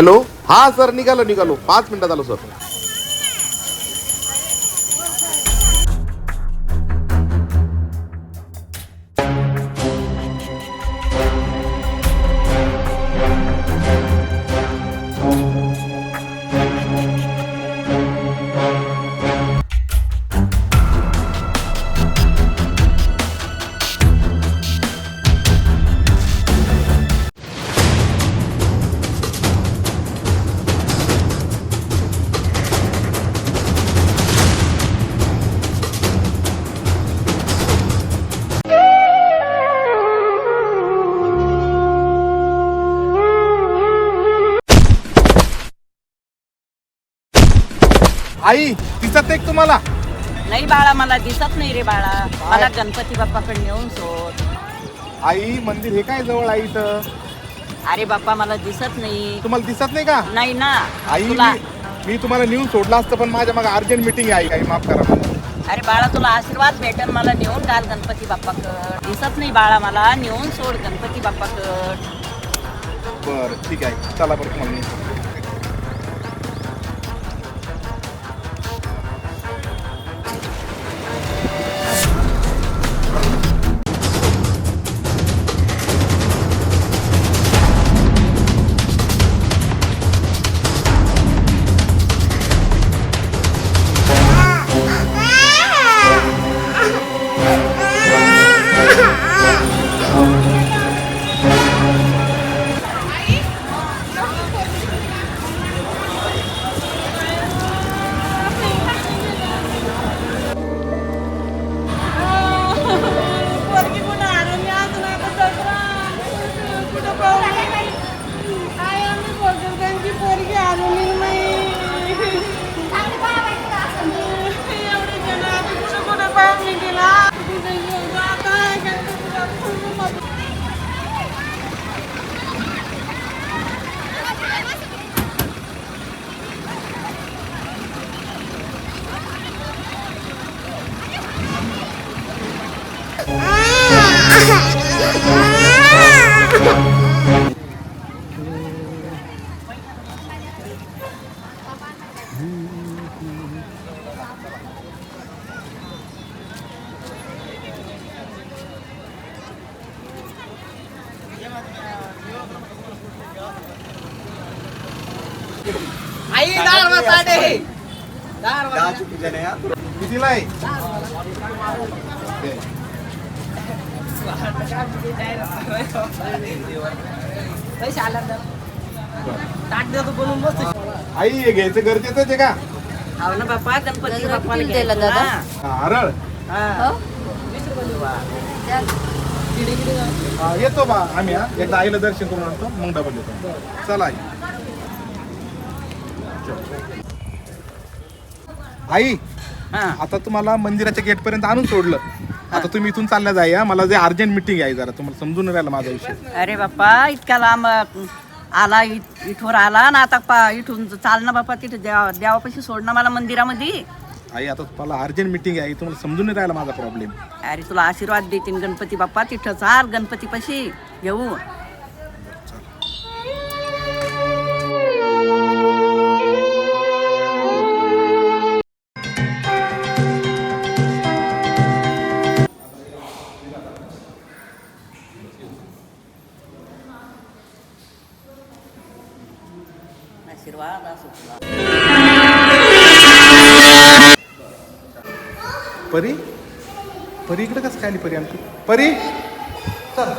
Hello, हा sir, निघालो 5 मिनिटात आलो सर. आई दिसत नाही तुम्हाला? नाही बाळा, मला दिसत नाही रे बाळा. मला गणपती बाप्पाकडे नेऊन सोड. आई मंदिर हे काय जवळ आहे इथं? अरे बाप्पा, मला दिसत नाही. तुम्हाला दिसत नाही का? नाही ना. आई तुला मी तुम्हाला नेऊन सोडलं असतं, पण माझ्या मागे अर्जंट मीटिंग आहे. आई माफ करा मला. अरे बाळा, तुला आशीर्वाद भेटन. मला नेऊन घाल गणपती बाप्पाकड. दिसत नाही बाळा, मला नेऊन सोड गणपती बाप्पाकड. बरं ठीक आहे, चला बरं तुम्हाला नेऊन सोडतो. आई दार वासाडे. कितीला आहे? पैसे आला तर ताट देतो बनवून बस. आई हे घ्यायचं गरजेचं आहे का? हो ना बाप्पा, गणपती बाप्पाला दिलं दादा? हरळ येतो बा आम्ही. एकदा आईला दर्शन करून आणतो, मग डबल येतो. चला आई. आता तुम्हाला मंदिराच्या गेट पर्यंत आणून सोडलं. आता तुम्ही इथून चालल्या जाया. मला जे अर्जंट मिटिंग आहे, जरा तुम्हाला समजून राहिला माझा विषय. अरे बाप्पा, इतका लांब आला, इथवर आला ना. आता इथून चाल ना बाप्पा, तिथे देवापाशी सोड ना मला मंदिरामध्ये. आई आता तुम्हाला अर्जंट मिटिंग आहे, तुम्हाला समजून नाही राहिला माझा प्रॉब्लेम. अरे तुला आशीर्वाद देतील गणपती बाप्पा. तिथं चाल गणपतीपाशी येऊ. आशीर्वाद असो तुला. परी परी इकडे कसं काय आली? परी आमची परी, चल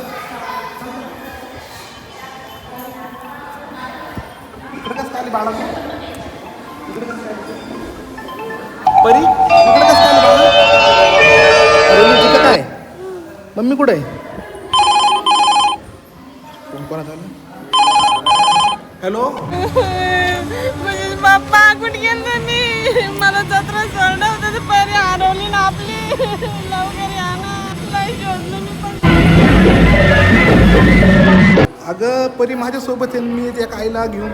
इकडे कसं काय आली बाळा? इकडे कसं काय आली? परी इकडे कसं काय आली बाळा? अरे मी तिथं काय? मम्मी कुठे आहे? कोण झालं? हॅलो बाप्पा कुठे गेलं नाही? मला जत्रा सोडलं होतं तर परी हरवली ना आपली. लवकर या ना, नाही शोधलं मी पण. अगं परी माझ्यासोबत आहे, मी एक आईला घेऊन.